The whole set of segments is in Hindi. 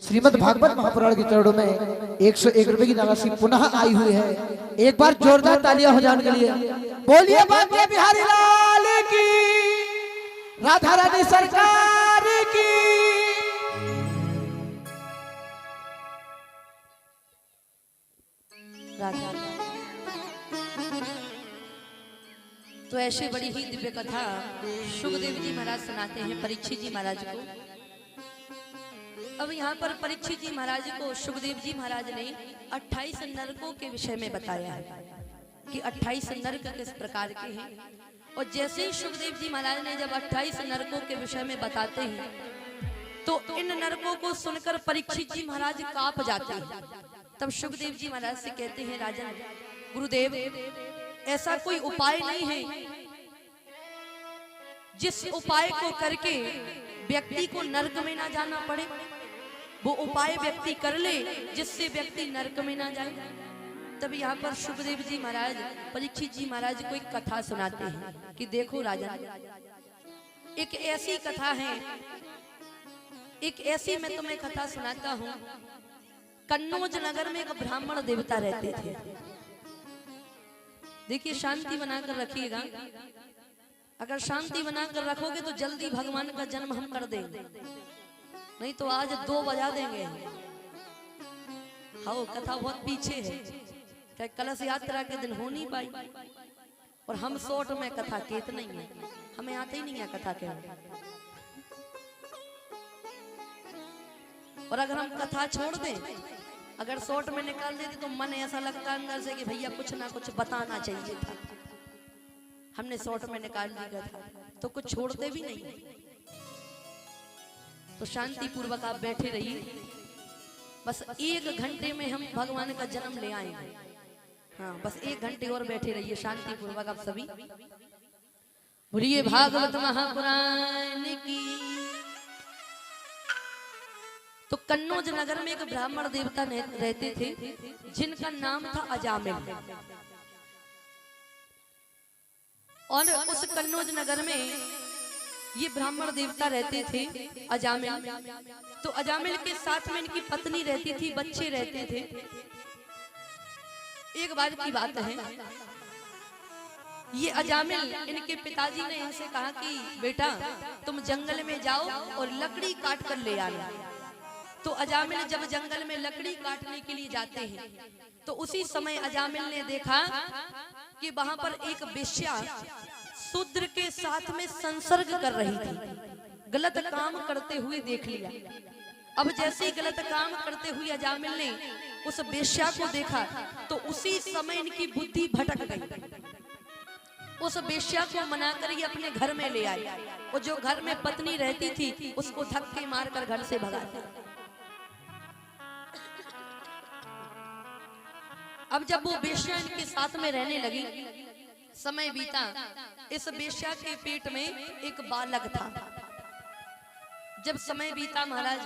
श्रीमद् भागवत महापुराण के चरणों में 101 रुपए की धनराशि पुनः आई हुई है। एक बार जोरदार तालियां हो जाने के लिए बोलिए बांके बिहारी लाल की, राधा रानी सरकार की। राधा तो ऐसे बड़ी ही दिव्य कथा सुखदेव जी महाराज सुनाते हैं परीक्षित जी महाराज को। अब यहाँ पर परीक्षित जी महाराज को सुखदेव जी महाराज ने 28 नरकों के विषय में बताया है कि 28 नरक किस प्रकार के हैं। और जैसे ही सुखदेव जी महाराज ने जब 28 नरकों के विषय में बताते हैं तो इन नरकों को सुनकर परीक्षित जी महाराज कांप जाते हैं। तब सुखदेव जी महाराज से कहते हैं, राजन गुरुदेव, ऐसा कोई उपाय नहीं है जिस उपाय को करके व्यक्ति को नरक में ना जाना पड़े। वो उपाय व्यक्ति कर ले जिससे व्यक्ति नरक में ना जाए। तब यहाँ पर सुखदेव जी महाराज परीक्षित जी महाराज को एक कथा सुनाते हैं कि देखो राजन, एक ऐसी कथा है, एक ऐसी मैं तुम्हें कथा सुनाता हूँ। कन्नौज नगर में एक ब्राह्मण देवता रहते थे। देखिए, शांति बनाकर रखिएगा। अगर शांति बनाकर रखोगे तो जल्दी भगवान का जन्म हम कर देंगे, नहीं तो आज 2 बजा देंगे। हाँ, कथा बहुत पीछे है, क्या कलश यात्रा के दिन हो नहीं पाई। और हम शॉर्ट में कथा केत नहीं है, हमें आते ही नहीं है कथा के। और अगर हम कथा छोड़ दें, अगर शॉर्ट में निकाल देते तो मन ऐसा लगता है अंदर से कि भैया कुछ ना कुछ बताना चाहिए था। हमने शॉर्ट में निकाल दिया था तो कुछ छोड़ते भी नहीं। तो शांति पूर्वक आप बैठे रहिए। बस 1 घंटे में हम भगवान का जन्म ले आएंगे। हाँ, बस 1 घंटे और बैठे रहिए शांति पूर्वक आप सभी। बोलिए भागवत महापुराण की। तो कन्नौज नगर में एक ब्राह्मण देवता रहते थे जिनका नाम था अजामिल। और उस कन्नौज नगर में ये ब्राह्मण देवता रहते थे अजामिल। तो अजामिल के साथ में इनकी पत्नी रहती थी, बच्चे रहते थे। एक बार की बात है, ये अजामिल, इनके पिताजी ने इनसे कहा कि बेटा तुम जंगल में जाओ और लकड़ी काट कर ले आना। तो अजामिल जब जंगल में लकड़ी काटने के लिए जाते हैं तो उसी समय अजामिल ने देखा कि वहां पर एक वेश्या शूद्र के साथ में संसर्ग कर रही थी, गलत काम करते हुए देख लिया। अब जैसे ही गलत काम करते हुए अजामिल ने उस वेश्या को देखा तो उसी समय इनकी बुद्धि भटक गई। उस वेश्या को मनाकर ये अपने घर में ले आए और जो घर में पत्नी रहती थी उसको धक्के मारकर घर से भगा दिया। अब जब वो वेश्या इनके साथ में रहने लगी, समय बीता। इस वेश्या के पेट में एक बालक था। जब समय बीता महाराज,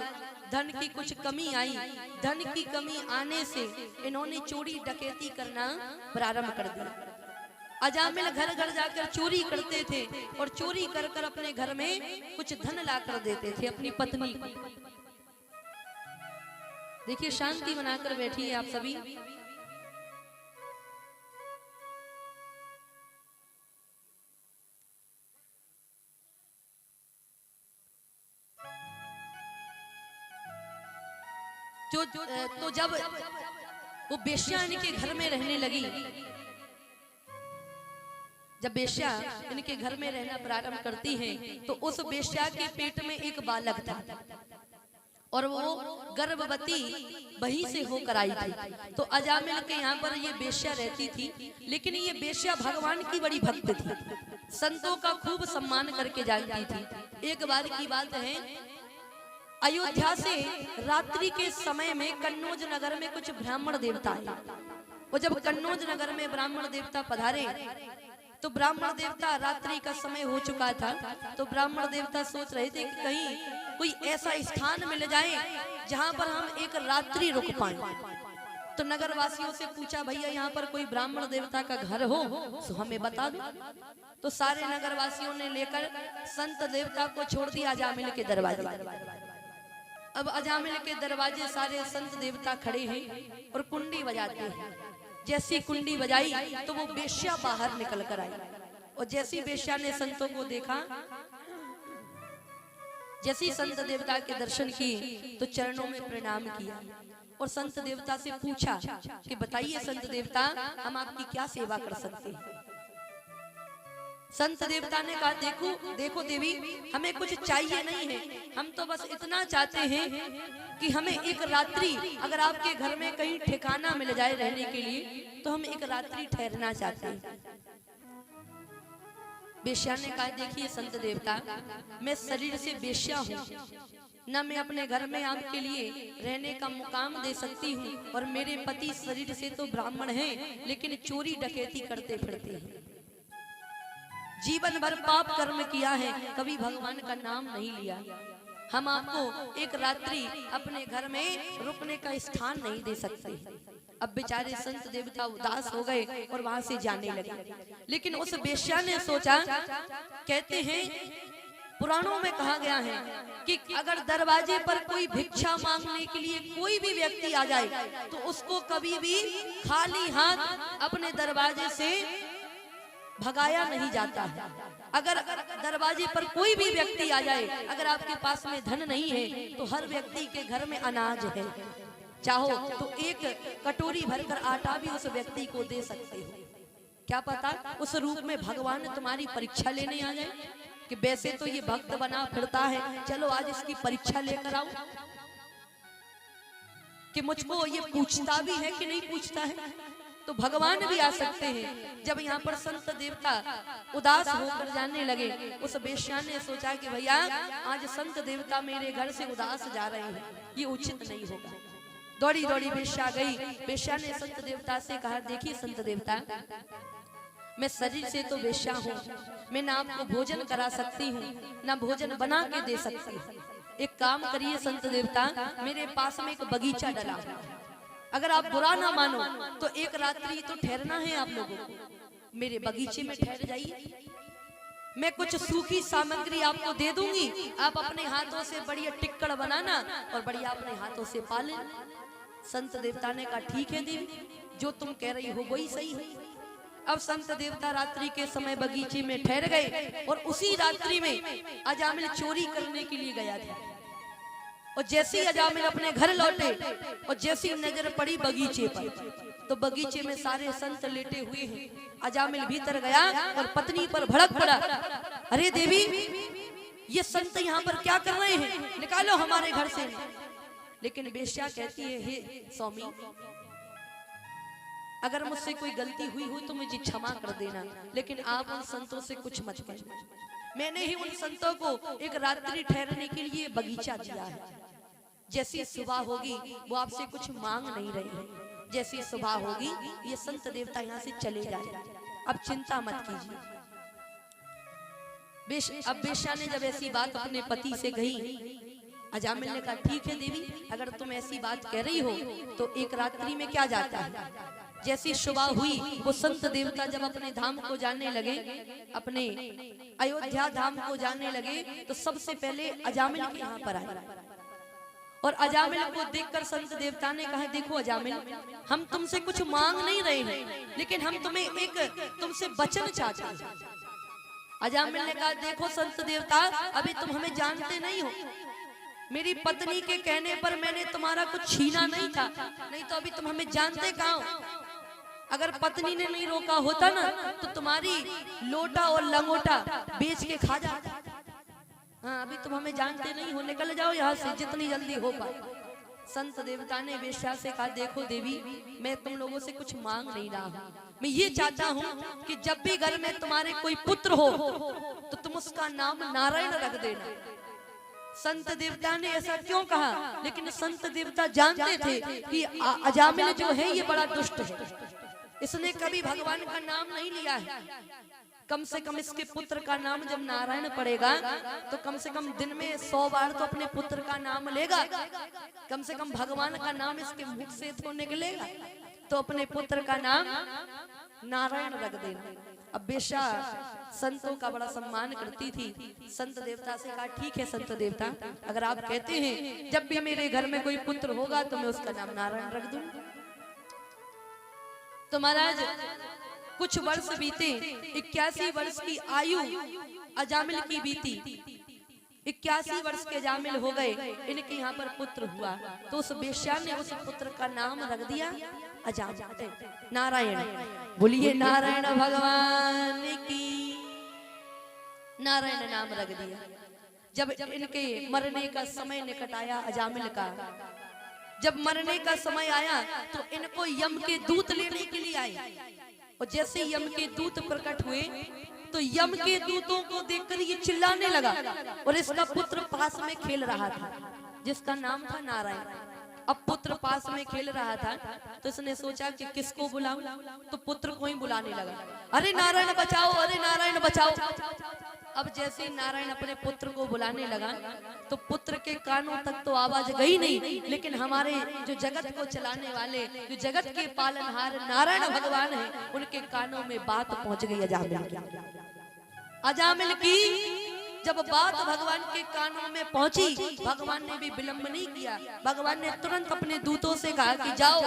धन की कुछ कमी आई। धन की कमी आने से इन्होंने चोरी डकैती करना प्रारंभ कर दिया। अजामिल घर घर जाकर चोरी करते थे और चोरी कर कर अपने घर में कुछ धन ला कर देते थे अपनी पत्नी को। देखिए, शांति बनाकर बैठिए आप सभी। तो जब वो वेश्या इनके घर में रहने लगी, जब वेश्या इनके घर में रहना प्रारंभ करती है तो उस वेश्या के पेट में एक बालक था और वो गर्भवती वहीं से होकर आई थी। तो अजामिल के यहाँ पर ये वेश्या रहती थी, लेकिन ये वेश्या भगवान की बड़ी भक्त थी, संतों का खूब सम्मान करके जानती थी। एक बार की बात है, अयोध्या से रात्रि के समय में कन्नौज नगर में कुछ ब्राह्मण देवता आए। और जब कन्नौज नगर में ब्राह्मण देवता पधारे तो ब्राह्मण देवता, रात्रि का समय हो चुका था, तो ब्राह्मण देवता सोच रहे थे कि कहीं कोई ऐसा स्थान मिल जाए जहां पर हम एक रात्रि रुक पाएं। तो नगर वासियों से पूछा, भैया यहाँ पर कोई ब्राह्मण देवता का घर हो तो हमें बता दो। तो सारे नगर वासियों ने लेकर संत देवता को छोड़ दिया अजामिल के दरवाजे। अब अजामिल के दरवाजे सारे संत देवता खड़े हैं और कुंडी बजाते हैं। जैसी कुंडी बजाई तो वो बेश्या बाहर निकल कर आई, और जैसी बेश्या ने संतों को देखा, जैसी संत देवता के दर्शन किए तो चरणों में प्रणाम किया और संत देवता से पूछा कि बताइए संत देवता, हम आपकी क्या सेवा कर सकते हैं। संत देवता ने कहा, देखो देखो देवी, हमें कुछ चाहिए नहीं है, हम तो बस इतना चाहते हैं कि हमें एक रात्रि अगर आपके घर में कहीं ठिकाना मिल जाए रहने के लिए तो हम एक रात्रि ठहरना चाहते हैं। बेश्या ने कहा, देखिए संत देवता, मैं शरीर से बेश्या हूँ, न मैं अपने घर में आपके लिए रहने का मुकाम दे सकती हूँ, और मेरे पति शरीर से तो ब्राह्मण हैं लेकिन चोरी डकैती करते फिरते हैं, जीवन भर पाप कर्म किया है, कभी भगवान का नाम नहीं लिया। हम आपको एक रात्रि अपने घर में रुकने का स्थान नहीं दे सकते। अब बेचारे संत देवता उदास हो गए और वहां से जाने लगे। लेकिन उस बेश्या ने सोचा, कहते हैं पुराणों में कहा गया है कि अगर दरवाजे पर कोई भिक्षा मांगने के लिए कोई भी व्यक्ति आ जाए तो उसको कभी भी खाली हाथ अपने दरवाजे से भगाया नहीं जाता है। अगर दरवाजे पर कोई भी व्यक्ति आ जाए, अगर आपके पास में धन नहीं है तो हर व्यक्ति के घर में अनाज है, चाहो तो एक कटोरी भरकर आटा भी उस व्यक्ति को दे सकते हो। क्या पता उस रूप में भगवान तुम्हारी परीक्षा लेने आ जाए कि वैसे तो ये भक्त बना फिरता है, चलो आज इसकी परीक्षा लेकर आओ कि मुझको ये पूछता भी है कि नहीं पूछता है। तो भगवान भी आ सकते हैं। जब यहाँ पर संत देवता उदास होकर जाने लगे, उस बेश्या ने सोचा कि भैया आज संत देवता मेरे घर से उदास जा रहे हैं, ये उचित नहीं होगा। दौड़ी दौड़ी बेश्या गई। बेश्या ने संत देवता से कहा, देखिए संत देवता, मैं शरीर से तो बेश्या हूँ, मैं ना आपको भोजन करा सकती हूँ ना भोजन बना के दे सकती हूँ। एक काम करिए संत देवता, मेरे पास में एक बगीचा डला है, अगर आप बुरा ना मानो तो एक रात्रि तो ठहरना है आप लोगों को, मेरे बगीचे में ठहर जाइए। मैं कुछ सूखी सामग्री आपको दे दूंगी, आप अपने हाथों से बढ़िया टिक्कड़ बनाना और बढ़िया अपने हाथों से पाले। संत देवता ने कहा, ठीक है देवी, जो तुम कह रही हो वही सही है। अब संत देवता रात्रि के समय बगीचे में ठहर गए और उसी रात्रि में अजामिल चोरी करने के लिए गया था। और जैसे ही अजामिल अपने घर लौटे और जैसी नजर पड़ी बगीचे पर, तो बगीचे में सारे संत लेटे हुए हैं। अजामिल भीतर गया और पत्नी पर भड़क पड़ा, अरे देवी, ये संत यहाँ पर क्या कर रहे हैं, निकालो हमारे घर से। लेकिन बेश्या कहती है, हे स्वामी, अगर मुझसे कोई गलती हुई हो तो मुझे क्षमा कर देना, लेकिन आप उन संतों से कुछ मत कहना। मैंने ही उन संतों को एक रात्रि ठहरने के लिए बगीचा दिया है। जैसी सुबह होगी वो आपसे कुछ मांग नहीं रही है, जैसी सुबह होगी ये संत देवता यहाँ से चले जाए, अब चिंता मत कीजिए। अब बेश्या ने जब ऐसी बात अपने पति से कही, अजामिल ने कहा, ठीक है देवी, अगर तुम ऐसी बात कह रही हो तो एक रात्रि में क्या जाता है। जैसी सुबह हुई वो संत देवता जब अपने धाम को जाने लगे, अपने अयोध्या धाम को जाने लगे, तो सबसे पहले अजामिल के यहाँ पर आए। और अजामिल को देखकर संत देवता ने कहा, देखो अजामिल, हम तुमसे कुछ मांग नहीं रहे हैं, लेकिन हम तुम्हें एक तुमसे वचन चाहते हैं। अजामिल ने कहा, देखो संत देवता, अभी तुम हमें जानते नहीं हो, मेरी पत्नी के कहने पर मैंने तुम्हारा कुछ छीना नहीं था, नहीं तो अभी तुम हमें जानते कहाँ हो। अगर पत्नी ने नहीं रोका होता ना तो तुम्हारी लोटा और लंगोटा बेच के खा जाता। हाँ, अभी तुम हमें जानते नहीं हो, निकल जाओ यहाँ से जितनी जल्दी हो पाए। संत देवता ने बेश्या से कहा, देखो देवी, मैं तुम लोगों से कुछ मांग नहीं रहा हूँ, मैं ये चाहता हूँ कि जब भी घर में तुम्हारे कोई पुत्र हो तो तुम उसका नाम नारायण रख देना। संत देवता ने ऐसा क्यों कहा, लेकिन संत देवता जानते थे कि अजामिल जो है ये बड़ा दुष्ट है, इसने कभी भगवान का नाम नहीं लिया है। कम से कम इसके पुत्र का नाम जब नारायण पड़ेगा तो कम से कम दिन में 100 बार तो अपने पुत्र का नाम लेगा, कम से कम भगवान का नाम इसके मुख से तो निकलेगा। तो अपने पुत्र का नाम नारायण रख देना। अब बेशा संतों का बड़ा सम्मान करती थी। संत देवता से कहा ठीक है संत देवता, अगर आप कहते हैं जब भी मेरे घर में कोई पुत्र होगा तो मैं उसका नाम नारायण रख दूं। तो महाराज कुछ वर्ष बीते, 81 वर्ष की आयु अजामिल की बीती, 81 वर्ष के अजामिल हो गए, इनके यहाँ पर पुत्र हुआ। तो उस बेश्या ने उस पुत्र का नाम रख दिया अजामिल, नारायण। बोलिए नारायण भगवान की, नारायण नाम रख दिया। जब इनके मरने का समय निकट आया अजामिल का, जब मरने का समय आया तो इनको यम के दूत लेने के लिए आए। और जैसे यम के दूत प्रकट हुए तो यम के दूतों को देखकर ये चिल्लाने लगा। और इसका पुत्र पास में खेल रहा था जिसका नाम था नारायण। अब पुत्र पास में खेल रहा था तो इसने सोचा कि किसको बुलाऊं, तो पुत्र को ही बुलाने लगा, अरे नारायण बचाओ, अरे नारायण बचाओ। अब जैसे ही नारायण अपने पुत्र को बुलाने लगा तो पुत्र के कानों तक तो आवाज गई नहीं, लेकिन हमारे जो जगत को चलाने वाले, जो जगत के पालनहार नारायण भगवान हैं, उनके कानों में बात पहुंच गई अजामिल की। जब बात भगवान के कानों में पहुंची, भगवान ने भी विलंब नहीं किया। भगवान ने तुरंत अपने दूतों से कहा कि जाओ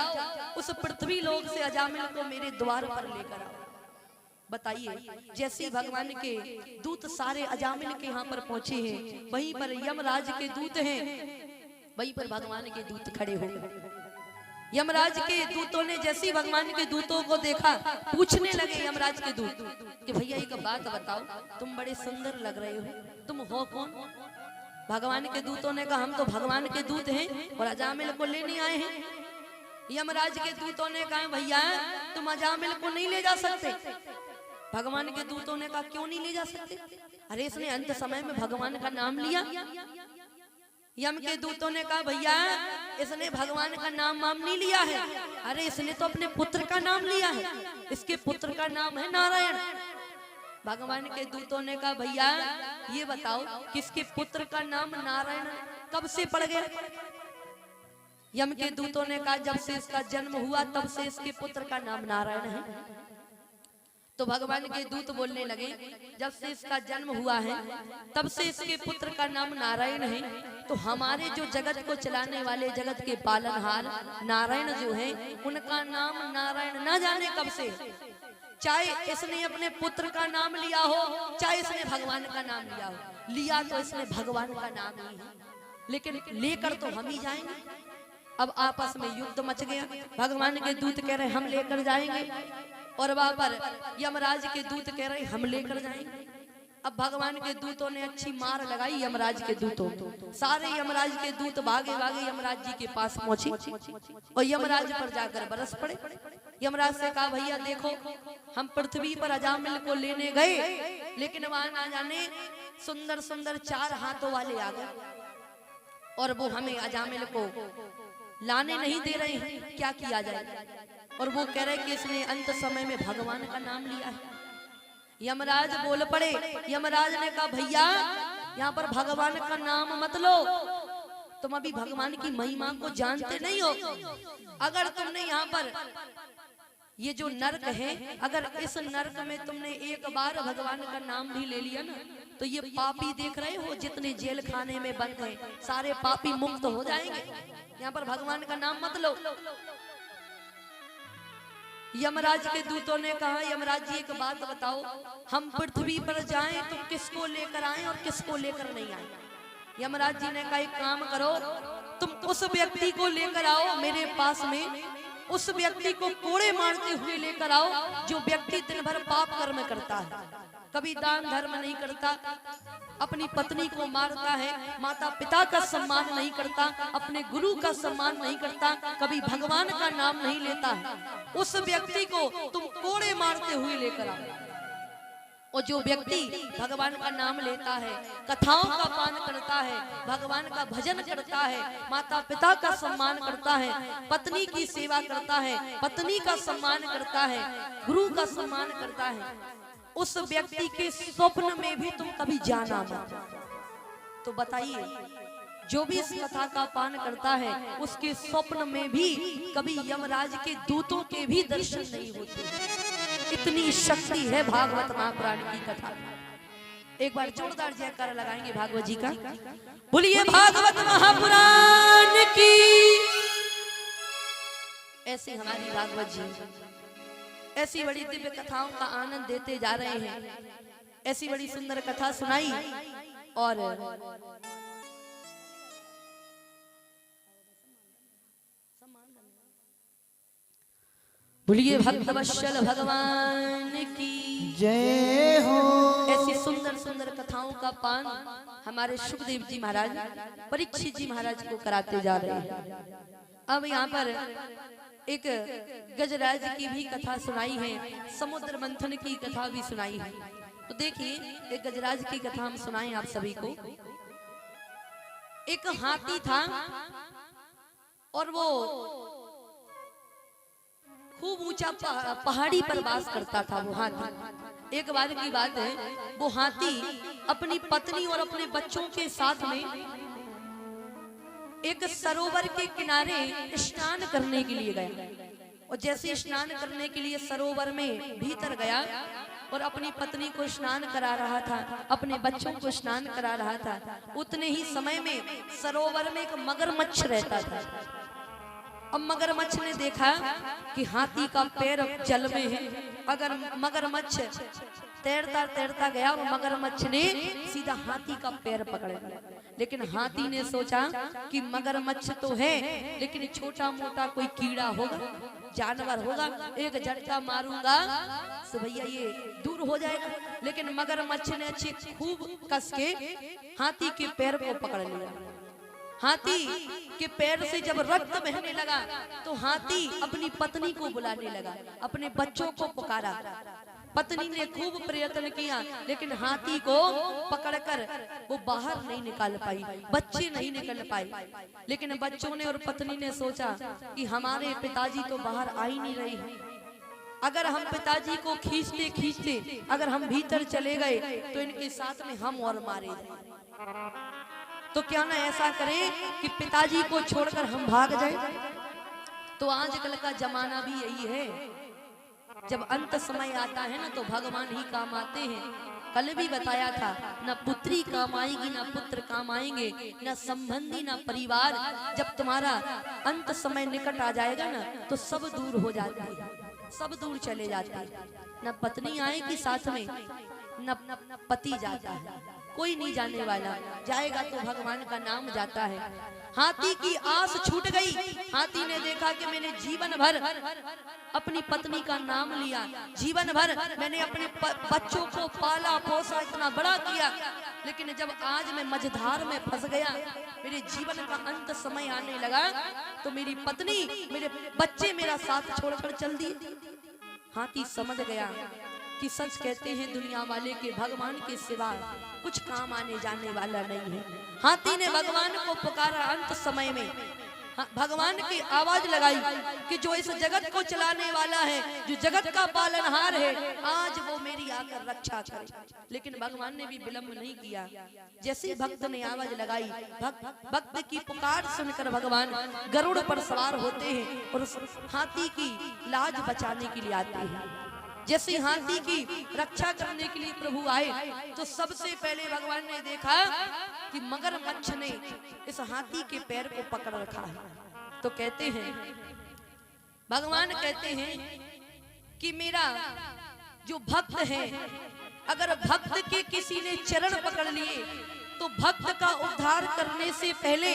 उस पृथ्वी लोक से अजामिल को मेरे द्वार पर लेकर आओ। बताइए, जैसे भगवान के दूत सारे अजामिल के यहाँ पर पहुंचे हैं, वहीं पर यमराज के दूत हैं, वहीं पर भगवान के दूत खड़े हो गए। यमराज के दूतों ने जैसे ही भगवान के दूतों को देखा, पूछने लगे यमराज के दूत कि भैया एक बात बताओ, तुम बड़े सुंदर लग रहे हो, तुम हो कौन? भगवान के दूतों ने कहा हम तो भगवान के दूत हैं और अजामिल को लेने आए हैं। यमराज के दूतों ने कहा भैया तुम अजामिल को नहीं ले जा सकते। भगवान के दूतों ने कहा क्यों नहीं ले जा सकते? अरे इसने अंत समय में भगवान का नाम लिया। यम के दूतों ने कहा भैया इसने भगवान का नाम नहीं लिया है, अरे इसने तो अपने पुत्र का नाम लिया है, इसके पुत्र का नाम है नारायण। भगवान के दूतों ने कहा भैया ये बताओ किसके पुत्र का नाम नारायण कब से पड़ गया? यम के दूतों ने कहा जब से इसका जन्म हुआ तब से इसके पुत्र का नाम नारायण है। तो भगवान के दूत बोलने लगे जब से इसका जन्म हुआ है तब से इसके पुत्र का नाम नारायण है। तो हमारे जो जगत को चलाने वाले, जगत के पालनहार नारायण जो है, उनका नाम नारायण ना जाने कब से, चाहे इसने अपने पुत्र का नाम लिया हो, चाहे इसने भगवान का नाम लिया हो, लिया तो इसने भगवान का नाम ही है, लेकिन लेकर तो हम ही जाएंगे। अब आपस में युद्ध मच गया। भगवान के दूत कह रहे हम लेकर जाएंगे और वहां पर यमराज के दूत कह रहे हम लेकर जाएंगे। अब भगवान के दूतों ने अच्छी मार लगाई यमराज के दूतों, सारे यमराज के दूत भागे भागे यमराज जी के पास पहुंचे और यमराज पर जाकर बरस पड़े। यमराज से कहा भैया देखो हम पृथ्वी पर अजामिल को लेने गए, लेकिन वहां ना जाने सुंदर सुंदर 4 हाथों वाले आ गए और वो हमें अजामिल को लाने नहीं दे रहे हैं, क्या किया जाए? और वो कह रहे कि इसने अंत समय में भगवान का नाम लिया है। यमराज बोल पड़े। यमराज ने कहा भैया यहाँ पर भगवान का नाम मत लो, तुम अभी भगवान की महिमा को जानते नहीं हो। अगर तुमने यहाँ पर ये जो नरक है, अगर इस नरक में तुमने एक बार भगवान का नाम भी ले लिया ना, तो ये पापी देख रहे हो जितने जेल खाने में बंद हैं, सारे पापी मुक्त हो जाएंगे। यहाँ पर भगवान का नाम मत लो। यमराज के दूतों ने कहा यमराज जी एक बात बताओ, हम पृथ्वी पर जाएं तो किसको लेकर आएं और किसको लेकर नहीं आएं? यमराज जी ने कहा एक काम करो, तुम उस व्यक्ति को लेकर आओ मेरे पास में, उस व्यक्ति को कोड़े मारते हुए लेकर आओ जो व्यक्ति दिन भर पाप कर्म करता है, कभी दान धर्म नहीं करता, अपनी पत्नी को मारता है, माता पिता का सम्मान नहीं करता, अपने गुरु का सम्मान नहीं करता, कभी भगवान का नाम नहीं लेता है। उस व्यक्ति को तुम कोड़े मारते हुए लेकर आओ। और जो व्यक्ति भगवान का नाम लेता है, कथाओं का पान करता है, भगवान का भजन करता है, माता पिता का सम्मान करता है, पत्नी की सेवा करता है, पत्नी का सम्मान करता है, गुरु का सम्मान करता है, उस व्यक्ति के स्वप्न में भी तुम कभी जाना मत। तो बताइए जो भी इस कथा का पान करता है उसके स्वप्न में भी कभी यमराज के दूतों के भी दर्शन नहीं होते। इतनी शक्ति है भागवत महापुराण की कथा। एक बार जोरदार जयकारा लगाएंगे भागवत जी का। बोलिए भागवत महापुराण की। ऐसी हमारी भागवत जी ऐसी बड़ी दिव्य कथाओं का आनंद देते जा रहे हैं। ऐसी बड़ी सुंदर कथा सुनाई और बोलिए भक्तवत्सल भगवान की जय हो। ऐसी सुंदर सुंदर कथाओं का पान हमारे सुखदेव जी महाराज परीक्षित जी महाराज को कराते जा रहे हैं। अब यहाँ पर एक गजराज की भी कथा सुनाई है, समुद्र मंथन की कथा भी सुनाई है। तो देखिए एक गजराज की कथा हम सुनाएं आप सभी को। एक हाथी था और वो खूब ऊंचा पहाड़ी पर वास करता था। वो हाथी, एक बार की बात है, वो हाथी अपनी पत्नी और अपने बच्चों के साथ में एक सरोवर के किनारे स्नान करने के लिए गया। और जैसे स्नान करने के लिए सरोवर में भीतर गया और अपनी पत्नी को स्नान करा रहा था, अपने बच्चों को स्नान करा रहा था, उतने ही समय में सरोवर में एक मगरमच्छ रहता था। अब मगरमच्छ ने देखा कि हाथी का पैर जल में है। अगर मगरमच्छ तैरता तैरता गया और मगरमच्छ ने सीधा हाथी का पैर पकड़ लिया। लेकिन हाथी ने सोचा कि मगरमच्छ तो है लेकिन छोटा मोटा कोई कीड़ा होगा, जानवर होगा, एक झटका मारूंगा तो भैया ये दूर हो जाएगा। लेकिन मगरमच्छ ने अच्छे खूब कस के हाथी के पैर को पकड़ लिया। हाथी के पैर से जब रक्त बहने लगा तो हाथी अपनी पत्नी को बुलाने लगा, अपने बच्चों को पुकारा। पत्नी ने खूब प्रयत्न किया लेकिन हाथी को पकड़कर वो बाहर नहीं निकाल पाई, बच्चे नहीं निकल पाए। लेकिन बच्चों ने और पत्नी ने सोचा कि हमारे पिताजी तो बाहर आ ही नहीं रहे हैं। अगर हम पिताजी को खींचते खींचते अगर हम भीतर चले गए तो इनके साथ में हम और मारे जाए। तो क्या ना ऐसा करें कि पिताजी को छोड़कर हम भाग जाए। तो आजकल का जमाना भी यही है, जब अंत समय आता है ना तो भगवान ही काम आते हैं। कल भी बताया था, ना पुत्री काम आएगी ना पुत्र काम आएंगे, ना संबंधी ना परिवार। जब तुम्हारा अंत समय निकट आ जाएगा ना तो सब दूर हो जाते हैं, सब दूर चले जाते हैं। ना पत्नी आएगी साथ में, न पति जाता है, कोई नहीं जाने वाला, जाएगा तो भगवान का नाम जाता है। हाथी की आस छूट गई। हाथी ने देखा कि मैंने जीवन भर अपनी पत्नी का नाम लिया, जीवन भर मैंने अपने बच्चों को पाला पोसा, इतना बड़ा किया, लेकिन जब आज मैं मझधार में फंस गया, मेरे जीवन का अंत समय आने लगा तो मेरी पत्नी मेरे बच्चे मेरा साथ छोड़कर चल दिए। हाथी समझ गया कि सच कहते हैं दुनिया वाले के भगवान के सिवा कुछ काम आने जाने वाला नहीं है। हाथी ने भगवान को पुकारा अंत समय में, भगवान की आवाज लगाई कि जो इस जगत को चलाने वाला है, जो जगत का पालनहार है, आज वो मेरी आकर रक्षा करे। लेकिन भगवान ने भी विलंब नहीं किया। जैसे भक्त ने आवाज लगाई, भक्त की पुकार सुनकर भगवान गरुड़ पर सवार होते हैं और हाथी की लाज बचाने के लिए आते हैं। जैसे हाथी की रक्षा करने के लिए प्रभु आए तो सबसे पहले भगवान ने देखा कि मगरमच्छ ने इस हाथी के पैर को पकड़ रखा है। तो कहते हैं, भगवान कहते हैं कि मेरा जो भक्त है, अगर भक्त के किसी ने चरण पकड़ लिए तो भक्त का उद्धार करने से पहले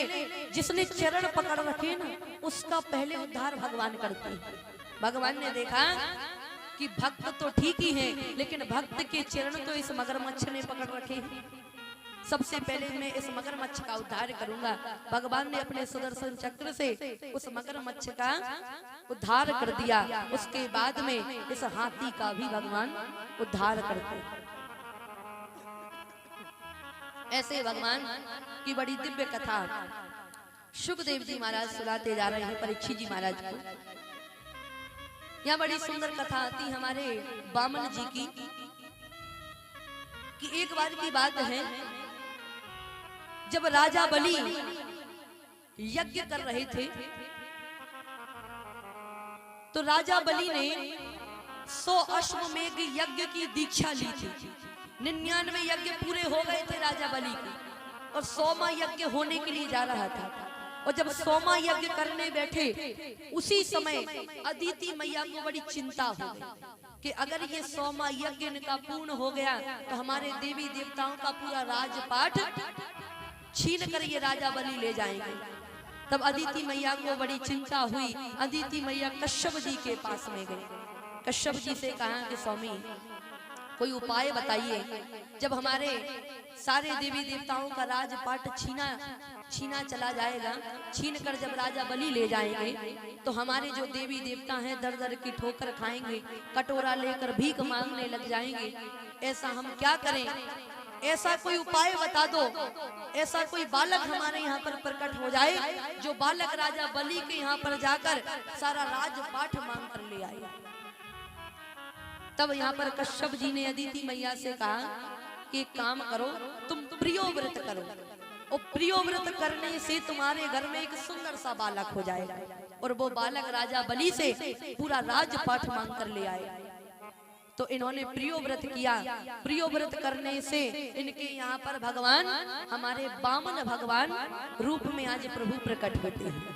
जिसने चरण पकड़ रखे ना, उसका पहले उद्धार भगवान करते हैं। भगवान ने देखा कि भक्त तो ठीक ही है, लेकिन भक्त के चरण तो इस मगरमच्छ ने पकड़ रखे हैं। सबसे पहले मैं इस मगरमच्छ का उद्धार करूंगा। भगवान ने अपने सुदर्शन चक्र से उस मगरमच्छ का उद्धार कर दिया। उसके बाद में इस हाथी का भी भगवान उद्धार करते। ऐसे भगवान की बड़ी दिव्य कथा सुखदेव जी महाराज सुनाते जा रहे हैं परीक्षित जी महाराज को। यहाँ बड़ी सुंदर कथा आती हमारे बामन जी की कि एक बार की बात है, जब राजा बलि यज्ञ कर रहे थे तो राजा बलि ने 100 अश्वमेघ यज्ञ की दीक्षा ली थी। 99 यज्ञ पूरे हो गए थे राजा बलि के, और 100वां यज्ञ होने के लिए जा रहा था। और जब 100वां यज्ञ करने बैठे, उसी समय अदिति मैया को बड़ी चिंता हो गई कि अगर ये 100वां यज्ञ इनका पूर्ण हो गया तो हमारे देवी देवताओं का पूरा राजपाट छीन कर ये राजा बलि ले जाएंगे। तब अदिति मैया को बड़ी चिंता हुई। अदिति मैया कश्यप जी के पास में गई। कश्यप जी से कहा कि स्वामी कोई उपाय बताइए, जब हमारे सारे देवी देवताओं का राजपाट छीना चला जाएगा, छीन कर जब राजा बलि ले जाएंगे तो हमारे जो देवी देवता हैं दर दर की ठोकर खाएंगे, कटोरा लेकर भीख मांगने लग जाएंगे। ऐसा हम क्या करें? ऐसा कोई उपाय बता दो, ऐसा कोई बालक हमारे यहाँ पर प्रकट हो जाए जो बालक राजा बलि के यहाँ पर जाकर सारा राजपाट मांग कर ले आए। तब यहाँ पर कश्यप जी ने अदिति मैया से कहा कि एक काम करो, तुम प्रियो व्रत करो, और प्रियो व्रत करने से तुम्हारे घर में एक सुंदर सा बालक हो जाएगा। और वो बालक राजा बलि से पूरा राजपाट मांग कर ले आए। तो इन्होंने प्रियो व्रत किया। प्रियो व्रत करने से इनके यहाँ पर भगवान, हमारे बामन भगवान रूप में आज प्रभु प्रकट होते हैं।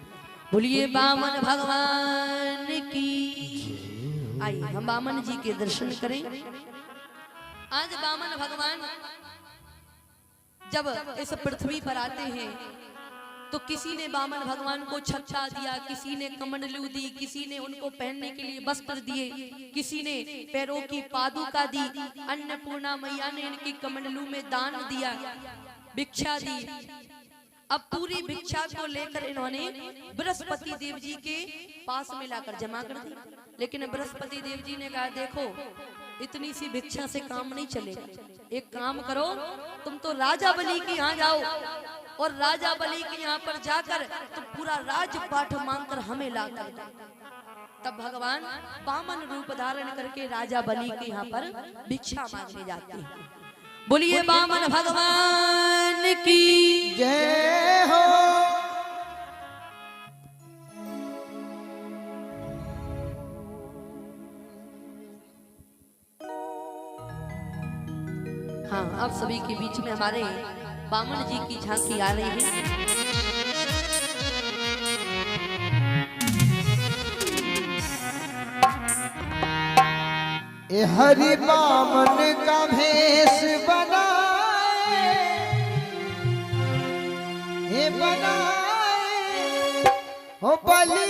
बोलिए बामन भगवान की। आइए हम बामन जी के दर्शन करें। आज बामन भगवान जब इस पृथ्वी पर आते हैं तो किसी ने बामन भगवान को छत्ता दिया, किसी ने कमंडलू दी, किसी ने उनको पहनने के लिए वस्त्र दिए, किसी ने पैरों की पादुका दी। अन्नपूर्णा मैया ने इनकी कमंडलू में दान दिया, भिक्षा दी। अब पूरी भिक्षा को लेकर इन्होंने बृहस्पति देव जी के पास में लाकर जमा कर दी। लेकिन बृहस्पति देव जी ने कहा देखो इतनी सी भिक्षा से काम नहीं चलेगा, एक काम करो, तुम तो राजा बलि के यहाँ जाओ और राजा बलि के यहाँ पर जाकर तुम पूरा राजपाट मांगकर हमें ला कर दो। तब भगवान बामन रूप धारण करके राजा बलि के यहाँ पर भिक्षा मांगने जाते हैं। बोलिए बामन भगवान की जय हो। हाँ, आप सभी के बीच में हमारे बामन जी की झांकी आ रही है। ए हरि बामन का भेष बनाए, हे बनाए हो बलि।